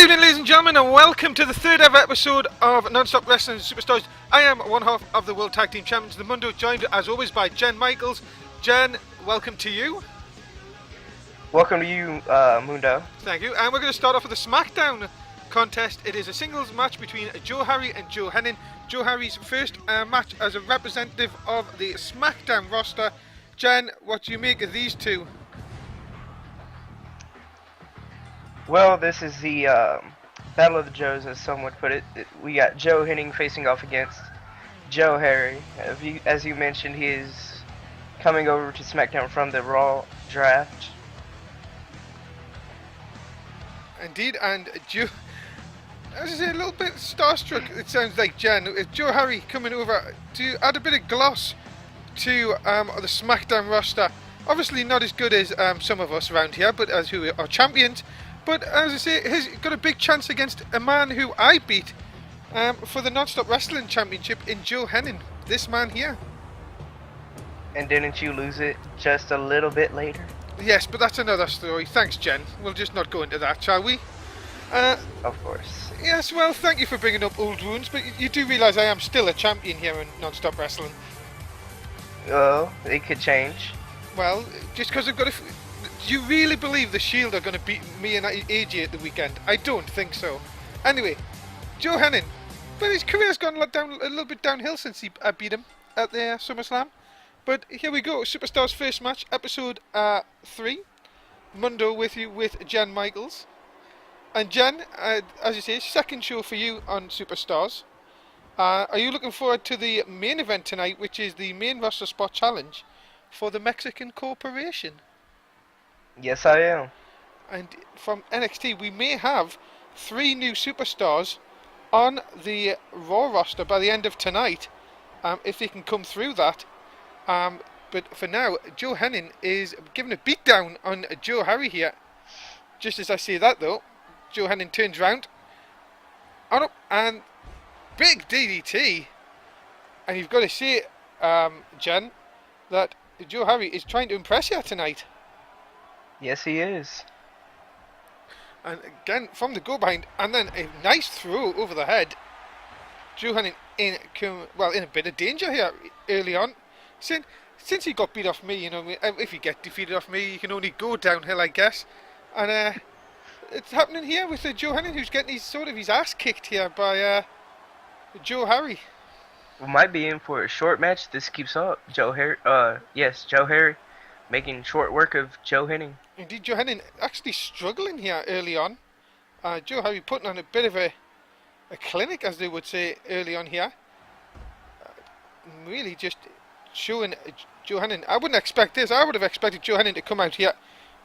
evening, ladies and gentlemen, and welcome to the third ever episode of Non-Stop Wrestling Superstars. I am one half of the World Tag Team Champions, the Mundo, joined as always by Gen Michaels. Jen, welcome to you. Welcome to you, Mundo. Thank you. And we're going to start off with the SmackDown contest. It is a singles match between Joe Harry and Joe Henning. Joe Harry's first match as a representative of the SmackDown roster. Jen, what do you make of these two? Well, this is the Battle of the Joes, as some would put it. We got Joe Henning facing off against Joe Harry. As you mentioned, he is coming over to SmackDown from the Raw draft. Indeed, and Joe, as I say, a little bit starstruck, it sounds like, Jen. Joe Harry coming over to add a bit of gloss to the SmackDown roster. Obviously not as good as some of us around here, but as who are champions. But as I say, he's got a big chance against a man who I beat for the Non-Stop Wrestling Championship in Joe Henning. This man here. And didn't you lose it just a little bit later? Yes, but that's another story. Thanks, Jen. We'll just not go into that, shall we? Of course. Yes, well, thank you for bringing up old wounds, but you do realise I am still a champion here in Non-Stop Wrestling. Oh, it could change. Well, just because I've got do you really believe the Shield are going to beat me and AJ at the weekend? I don't think so. Anyway, Joe Henning, but his career's gone a little bit downhill since I beat him at the SummerSlam. But here we go, Superstars first match, episode 3. Mundo with you with Jen Michaels. And Jen, as you say, second show for you on Superstars. Are you looking forward to the main event tonight, which is the main roster spot challenge for the Mexican Corporation? Yes, I am. And from NXT, we may have 3 new superstars on the Raw roster by the end of tonight, if they can come through that. But for now, Joe Henning is giving a beatdown on Joe Harry here. Just as I say that, though, Joe Henning turns round, on up, and big DDT. And you've got to say, Jen, that Joe Harry is trying to impress you tonight. Yes, he is. And again, from the go behind, and then a nice throw over the head. Joe Henning in a bit of danger here early on. Since he got beat off me, you know, if you get defeated off me, you can only go downhill, I guess. And it's happening here with Joe Henning, who's getting his ass kicked here by Joe Harry. We might be in for a short match. This keeps up. Joe Harry making short work of Joe Henning. Indeed, Joe Henning actually struggling here early on. Joe Harry putting on a bit of a clinic, as they would say, early on here. Really just showing Joe Henning. I wouldn't expect this. I would have expected Joe Henning to come out here,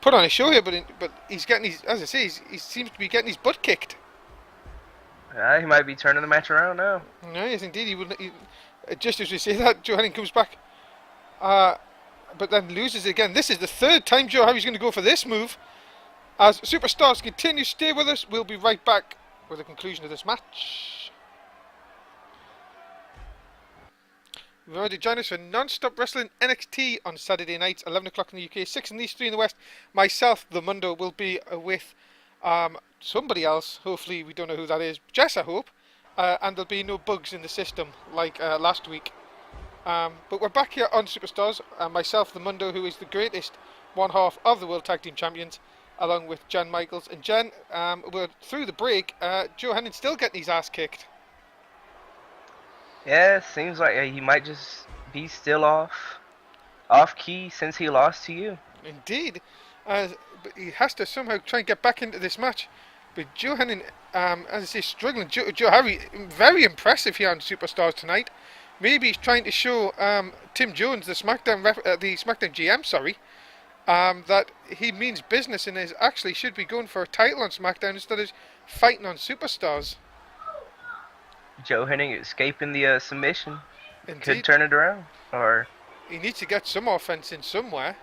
put on a show here, but he's getting as I say, he seems to be getting his butt kicked. He might be turning the match around now. No, yes, indeed. Just as we say that, Joe Henning comes back. But then loses again. This is the third time Joe Harry's going to go for this move. As Superstars continue, stay with us. We'll be right back with the conclusion of this match. Remember to join us for Non-Stop Wrestling NXT on Saturday nights, 11 o'clock in the UK, 6 in the East, 3 in the West. Myself, the Mundo, will be with somebody else. Hopefully, we don't know who that is. Jess, I hope. And there'll be no bugs in the system like last week. But we're back here on Superstars, myself, the Mundo, who is the greatest one half of the World Tag Team Champions, along with Jen Michaels. And Jen, we're through the break. Joe Henning still getting his ass kicked. Yeah, seems like he might just be still off key since he lost to you. Indeed. But he has to somehow try and get back into this match. But Joe Henning, as I say, struggling. Joe Harry, very impressive here on Superstars tonight. Maybe he's trying to show Tim Jones, the SmackDown GM, that he means business and actually should be going for a title on SmackDown instead of fighting on Superstars. Joe Henning escaping the submission. Indeed. Could turn it around. Or he needs to get some offense in somewhere.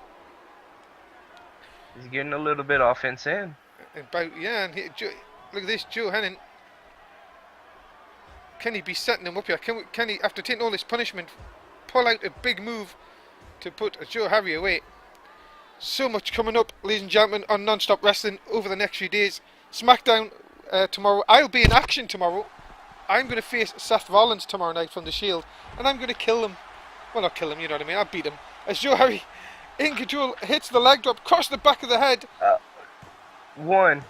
He's getting a little bit offense in. Look at this, Joe Henning. Can he be setting him up here? Can he, after taking all this punishment, pull out a big move to put Joe Harry away? So much coming up, ladies and gentlemen, on Non-Stop Wrestling over the next few days. SmackDown tomorrow. I'll be in action tomorrow. I'm going to face Seth Rollins tomorrow night from the Shield, and I'm going to kill him. Well, not kill him, you know what I mean. I'll beat him. As Joe Harry, in control, hits the leg drop, across the back of the head. 1,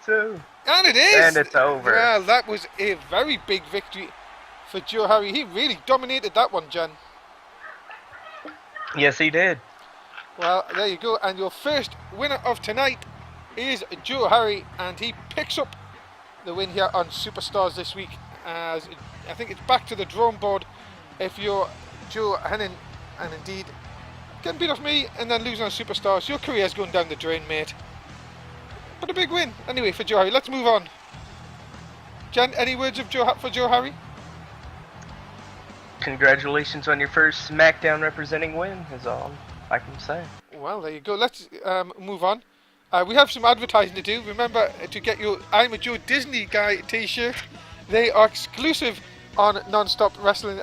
2. And it is! And it's over. Well, that was a very big victory for Joe Harry. He really dominated that one, Jen. Yes, he did. Well, there you go. And your first winner of tonight is Joe Harry, and he picks up the win here on Superstars this week. As I think it's back to the drawing board if you're Joe Henning, and indeed getting beat off me and then losing on Superstars. Your career's going down the drain, mate. But a big win anyway for Joe Harry. Let's move on. Jen, any words of for Joe Harry? Congratulations on your first SmackDown representing win, is all I can say. Well, there you go. Let's move on. We have some advertising to do. Remember to get your I'm a Joe Disney Guy t-shirt. They are exclusive on Non-Stop Wrestling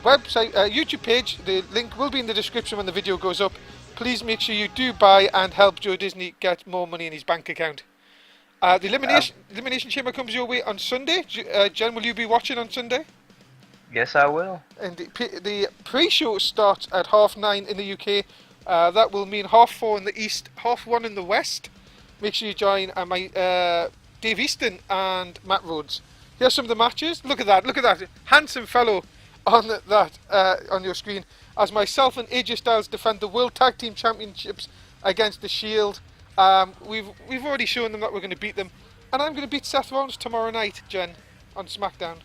website, YouTube page. The link will be in the description when the video goes up. Please make sure you do buy and help Joe Disney get more money in his bank account. The Elimination Chamber comes your way on Sunday. Jen, will you be watching on Sunday? Yes, I will. And the pre-show starts at 9:30 in the UK. That will mean 4:30 in the East, 1:30 in the West. Make sure you join Dave Easton and Matt Rhodes. Here's some of the matches. Look at that handsome fellow on on your screen. As myself and AJ Styles defend the World Tag Team Championships against the Shield. We've already shown them that we're going to beat them, and I'm going to beat Seth Rollins tomorrow night, Jen, on SmackDown.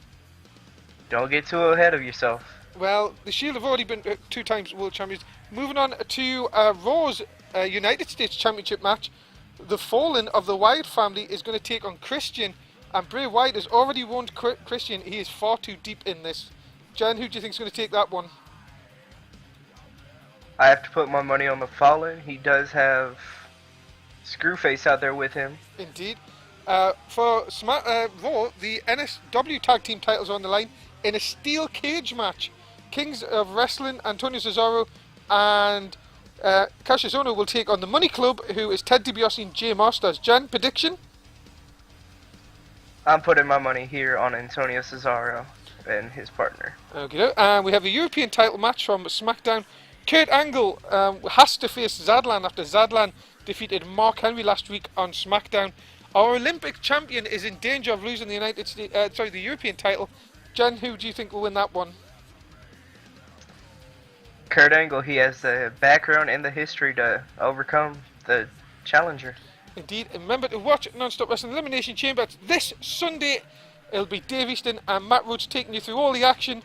Don't get too ahead of yourself. Well, the Shield have already been 2 times World Champions. Moving on to Raw's United States Championship match. The Fallen of the Wyatt family is going to take on Christian, and Bray Wyatt has already warned Christian he is far too deep in this. Jen, who do you think is going to take that one? I have to put my money on the Fallen. He does have Screwface out there with him. Indeed. For Raw, the NSW Tag Team titles are on the line in a steel cage match. Kings of Wrestling, Antonio Cesaro and Cassius Ohno will take on the Money Club, who is Ted DiBiase and Jay Masters. Jen, prediction? I'm putting my money here on Antonio Cesaro and his partner. Okay, and we have a European title match from SmackDown. Kurt Angle has to face Zadlan after Zadlan defeated Mark Henry last week on SmackDown. Our Olympic champion is in danger of losing the European title. Jen, who do you think will win that one? Kurt Angle, he has the background and the history to overcome the challenger. Indeed. And remember to watch Non-Stop Wrestling Elimination Chamber this Sunday. It'll be Dave Easton and Matt Rhodes taking you through all the action.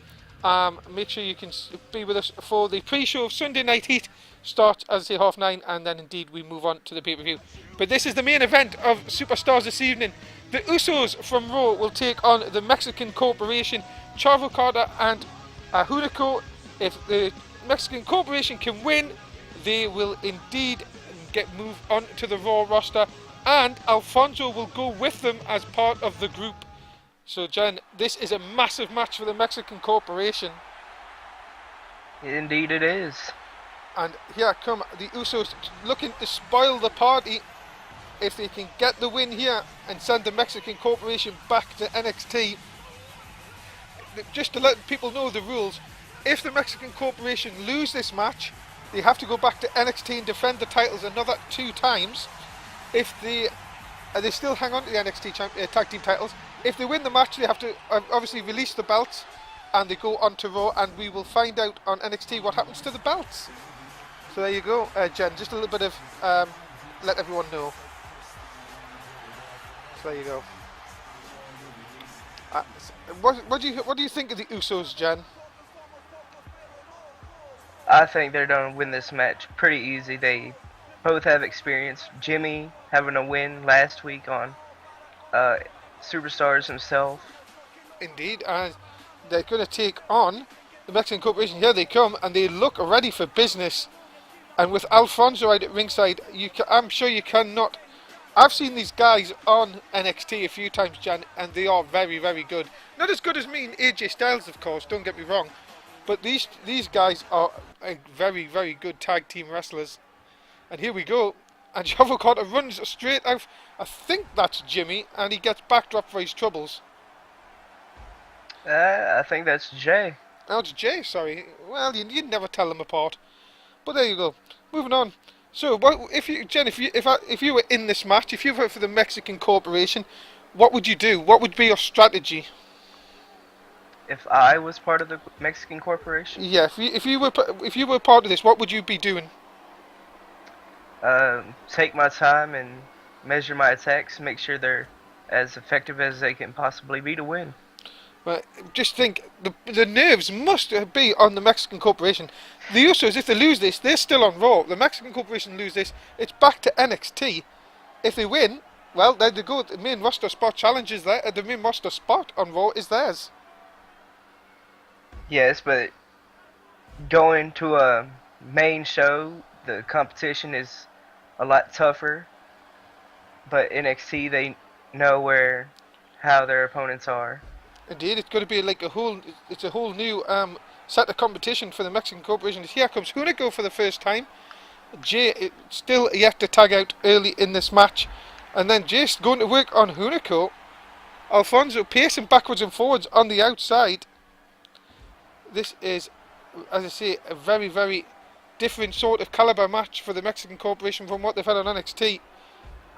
Make sure you can be with us for the pre-show of Sunday Night Heat. Starts, as I say, 9:30, and then indeed we move on to the pay-per-view. But this is the main event of Superstars this evening. The Usos from Raw will take on the Mexican Corporation, Chavo Carter and Hunico. If the Mexican Corporation can win, they will indeed get moved on to the Raw roster, and Alfonso will go with them as part of the group. So, Jen, this is a massive match for the Mexican Corporation. Indeed it is. And here come the Usos looking to spoil the party. If they can get the win here and send the Mexican Corporation back to NXT. Just to let people know the rules, if the Mexican Corporation lose this match, they have to go back to NXT and defend the titles another 2 times. If they still hang on to the NXT tag team titles. If they win the match, they have to obviously release the belts, and they go on to Raw, and we will find out on NXT what happens to the belts. So there you go, Jen. Just a little bit of let everyone know. So there you go. What do you think of the Usos, Jen? I think they're going to win this match pretty easy. They both have experience. Jimmy having a win last week on Superstars himself. Indeed, and they're going to take on the Mexican Corporation. Here they come, and they look ready for business. And with Alfonso right at ringside, I'm sure you cannot. I've seen these guys on NXT a few times, Jan, and they are very, very good. Not as good as me and AJ Styles, of course, don't get me wrong. But these guys are very, very good tag team wrestlers. And here we go. And Chavo Carter runs straight out. I think that's Jimmy, and he gets backdropped for his troubles. I think that's Jay. Oh, it's Jay, sorry. Well, you'd never tell them apart. But there you go. Moving on. So, what, if you, Jen, if you were in this match, if you were for the Mexican Corporation, what would you do? What would be your strategy? If I was part of the Mexican Corporation, Yeah, if you were part of this, what would you be doing? take my time and measure my attacks, make sure they're as effective as they can possibly be to win. Well, just think, the nerves must be on the Mexican Corporation. The Usos, if they lose this, they're still on Raw. The Mexican Corporation lose this, it's back to NXT. If they win, well, there they go. The main roster spot challenge is there. The main roster spot on Raw is theirs. Yes, but going to a main show, the competition is a lot tougher. But NXT, they know how their opponents are. Indeed, it's going to be like it's a whole new set of competition for the Mexican Corporation. Here comes Hunico for the first time. Jay still yet to tag out early in this match. And then Jay's going to work on Hunico. Alfonso pacing backwards and forwards on the outside. This is, as I say, a very, very different sort of caliber match for the Mexican Corporation from what they've had on NXT.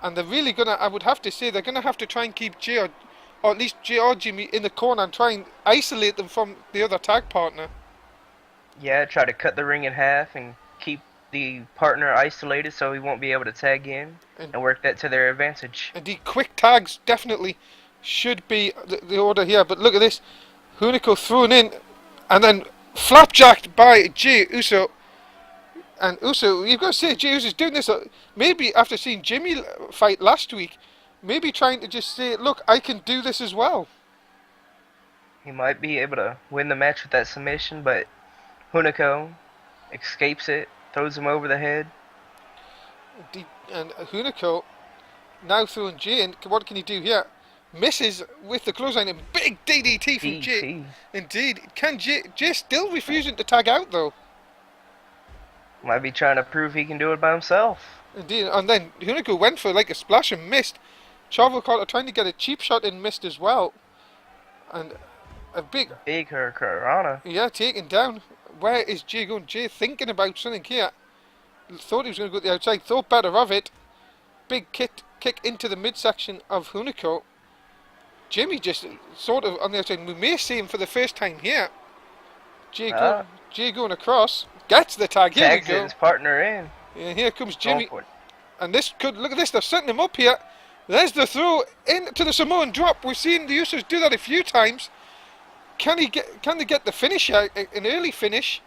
And they're really going to, I would have to say, they're going to have to try and keep Jay, or at least Jay or Jimmy, in the corner and try and isolate them from the other tag partner. Yeah, try to cut the ring in half and keep the partner isolated so he won't be able to tag in and work that to their advantage. Indeed, quick tags definitely should be the order here. But look at this. Hunico thrown in and then flapjacked by Jey Uso. And Uso, you've got to say, Jey Uso's doing this, maybe after seeing Jimmy fight last week, maybe trying to just say, look, I can do this as well. He might be able to win the match with that submission, but Hunico escapes it, throws him over the head. And Hunico now throwing Jay in. What can he do here? Misses with the clothesline and big DDT from Jay. Indeed. Can Jay still refusing to tag out though? Might be trying to prove he can do it by himself. Indeed. And then Hunico went for like a splash and missed. Chavo Carter trying to get a cheap shot and missed as well. And a big Hurricanrana. Yeah, taken down. Where is Jay going? Jay thinking about something here. Thought he was going to go to the outside. Thought better of it. Big kick into the midsection of Hunico. Jimmy just sort of on the outside. We may see him for the first time here. Jay going across. Gets the tag. Here we go. His partner in. Yeah, here comes Jimmy. And this could, look at this, they're setting him up here. There's the throw into the Samoan drop. We've seen the Usos do that a few times. Can they get the finish out, an early finish?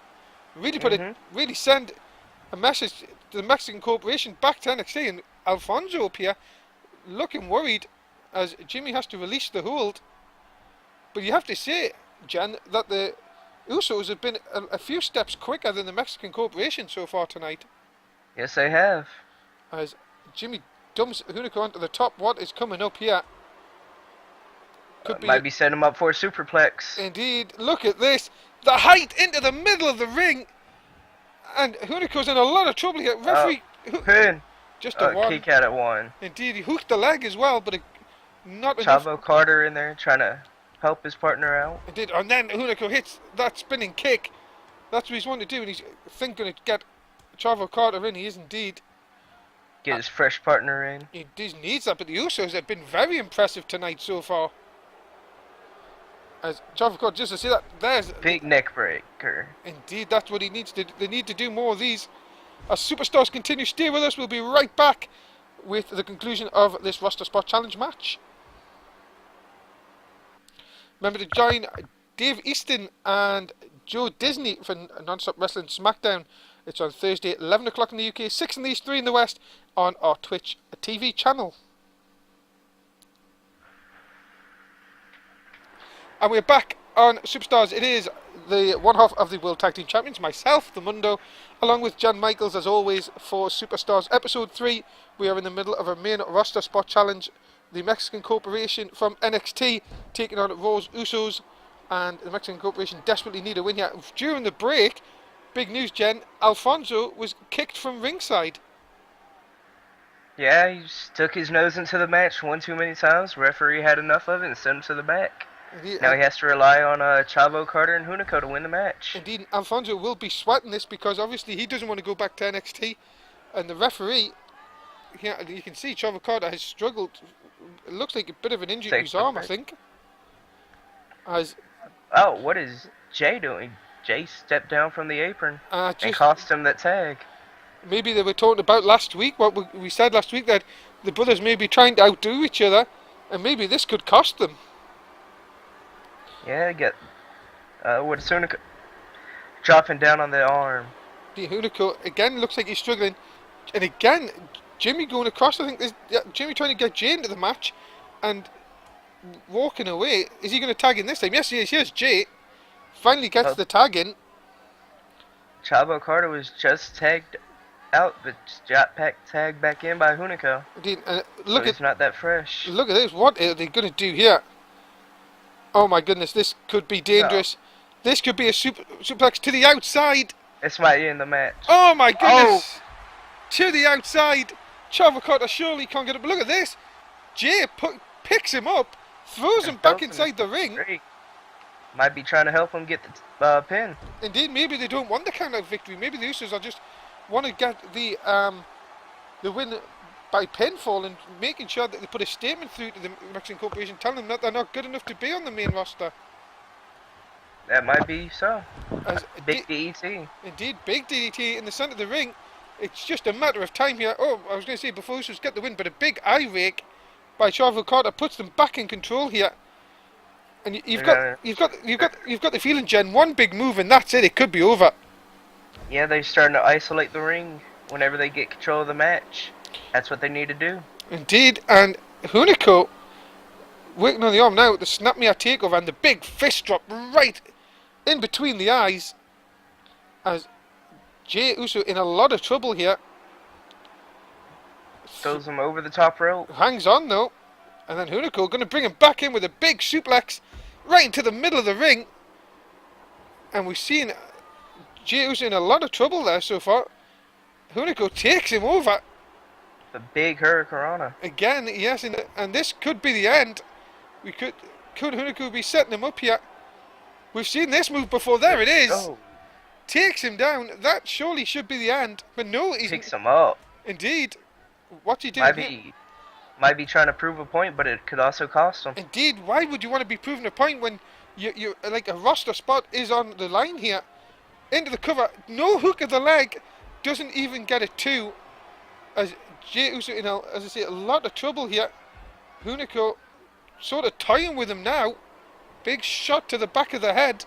Really send a message to the Mexican Corporation back to NXT, and Alfonso up here looking worried as Jimmy has to release the hold. But you have to say, Jan, that the Usos have been a few steps quicker than the Mexican Corporation so far tonight. Yes, they have. As Jimmy dumps Hunico onto the top. What is coming up here? Might be setting him up for a superplex. Indeed. Look at this. The height into the middle of the ring. And Hunico's in a lot of trouble here. Referee. Pin. Just a one. Kick out at one. Indeed. He hooked the leg as well, but not enough. Chavo Carter in there trying to help his partner out. Indeed. And then Hunico hits that spinning kick. That's what he's wanting to do. And he's thinking to get Chavo Carter in. He is indeed. Get his fresh partner in. He needs that, but the Usos have been very impressive tonight so far. As Chavo Carter, just to see that, there's big neck breaker. Indeed, that's what he needs to. They need to do more of these. As Superstars continue, stay with us. We'll be right back with the conclusion of this roster spot challenge match. Remember to join Dave Easton and Joe Disney for Non-Stop Wrestling SmackDown. It's on Thursday at 11 o'clock in the UK, 6 in the East, 3 in the West, on our Twitch TV channel. And we're back on Superstars. It is the one half of the World Tag Team Champions, myself, the Mundo, along with Gen Michaels, as always, for Superstars Episode 3. We are in the middle of a main roster spot challenge. The Mexican Corporation from NXT taking on Raw's Usos, and the Mexican Corporation desperately need a win here. During the break, big news, Jen, Alfonso was kicked from ringside. Yeah, he stuck his nose into the match one too many times. Referee had enough of it and sent him to the back. Now he has to rely on Chavo, Carter, and Hunico to win the match. Indeed, Alfonso will be sweating this because obviously he doesn't want to go back to NXT, and the referee, you can see Chavo Carter has struggled. It looks like a bit of an injury to his arm, I think. Oh, what is Jay doing? Jay stepped down from the apron and cost him that tag. Maybe they were talking about last week, what we said last week, that the brothers may be trying to outdo each other, and maybe this could cost them. Yeah, with Hunico dropping down on the arm. The Hunico again looks like he's struggling, and again Jimmy going across. I think there's Jimmy trying to get Jay into the match, and walking away. Is he going to tag in this time? Yes, he is. Here's Jay. Finally gets the tag in. Chavo Carter was just tagged out, but got tagged back in by Hunico. Indeed, so it's not that fresh. Look at this. What are they going to do here? Oh my goodness, this could be dangerous. No. This could be a suplex to the outside. This might end the match. Oh my goodness! To the outside. Chavo Carter surely can't get up. Look at this. Jay picks him up, throws him back inside the ring. Might be trying to help him get the pin. Indeed, maybe they don't want the count-out victory. Maybe the Usos are just want to get the win by pinfall and making sure that they put a statement through to the Mexican Corporation telling them that they're not good enough to be on the main roster. That might be so. Big DDT. Indeed, big DDT in the centre of the ring. It's just a matter of time here. Oh, I was going to say before Usos get the win, but a big eye rake by Chavo Carter puts them back in control here. And you've got the feeling, Jen. One big move and that's it. It could be over. Yeah, they're starting to isolate the ring whenever they get control of the match. That's what they need to do. Indeed, and Hunico working on the arm now. The snap me out takeover and the big fist drop right in between the eyes. As Jey Uso in a lot of trouble here. Throws him over the top rope. Hangs on though. And then Hunico going to bring him back in with a big suplex right into the middle of the ring. And we've seen Jey Uso in a lot of trouble there so far. Hunico takes him over. The big Hurricanrana. Again, yes, and this could be the end. Could Hunico be setting him up here? We've seen this move before. There it is. Oh. Takes him down. That surely should be the end. But no, he picks him up. Indeed. What's he doing? Might be trying to prove a point, but it could also cost him. Indeed. Why would you want to be proving a point when you like a roster spot is on the line here? Into the cover. No hook of the leg. Doesn't even get a 2. As Jey Uso in as I say, a lot of trouble here. Hunico sort of toying with him now. Big shot to the back of the head.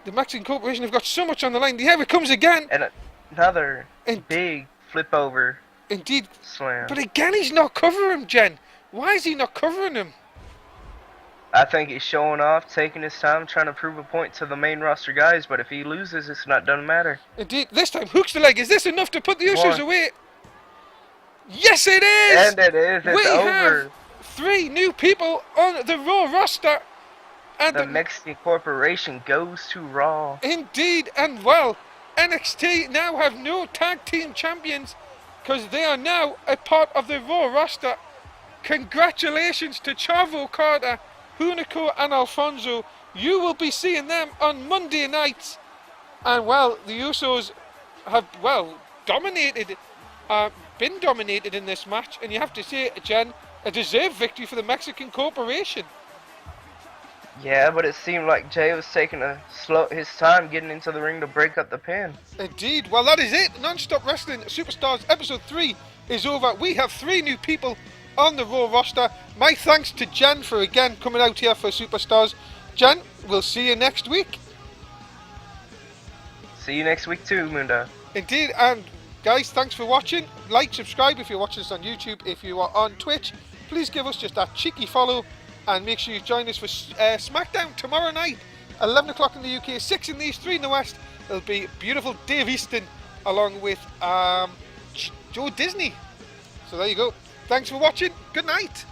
The Mexican Corporation have got so much on the line. Here it comes again. And another big flip over. Indeed. Slam. But again, he's not covering him, Jen. Why is he not covering him? I think he's showing off, taking his time, trying to prove a point to the main roster guys. But if he loses, it's not doesn't matter. Indeed. This time, hooks the leg. Is this enough to put the Usos away? Yes, it is! And it is. It's over. Have 3 new people on the Raw roster. And the Mexican Corporation goes to Raw. Indeed. And well, NXT now have no tag team champions because they are now a part of the Raw roster. Congratulations to Chavo Carter, Hunico and Alfonso. You will be seeing them on Monday nights. And well, the Usos have, dominated, been dominated in this match. And you have to say, Jen, a deserved victory for the Mexican Corporation. Yeah, but it seemed like Jay was taking his time getting into the ring to break up the pin. Indeed. Well, that is it. Non-Stop Wrestling Superstars Episode 3 is over. We have 3 new people on the Raw roster. My thanks to Jen for again coming out here for Superstars. Jen, we'll see you next week. See you next week too, Mundo. Indeed, and guys, thanks for watching. Like, subscribe if you're watching us on YouTube. If you are on Twitch, please give us just that cheeky follow. And make sure you join us for SmackDown tomorrow night, 11 o'clock in the UK, 6 in the East, 3 in the West. It'll be beautiful Dave Easton along with Joe Disney. So there you go. Thanks for watching. Good night.